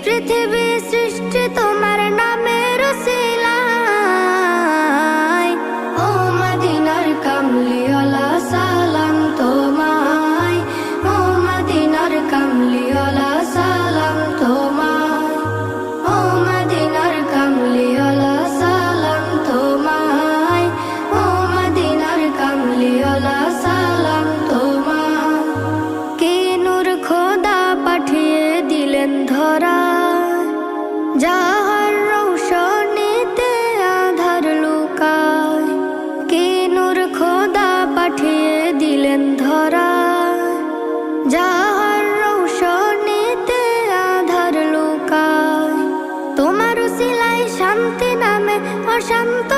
পৃথিবী সৃষ্টি তোমার নামের উসিলায়। ও মদিনার কামলিওয়ালা সালাম তোমায়, ও মদিনার কামলিওয়ালা সালাম তোমায়, ও মদিনার কামলিওয়ালা সালাম তোমায়, ও মদিনার কামলিওয়ালা সালাম তোমায়। কি নূর খোদা পাঠিয়ে দিলেন ধরা, যাহার রৌশনীতে আধার লুকায়। কি নূর খোদা পাঠিয়ে দিলেন ধরা, যাহার রৌশনীতে আধার লুকায়। তোমার উসিলায় শান্তি নামে অশান্ত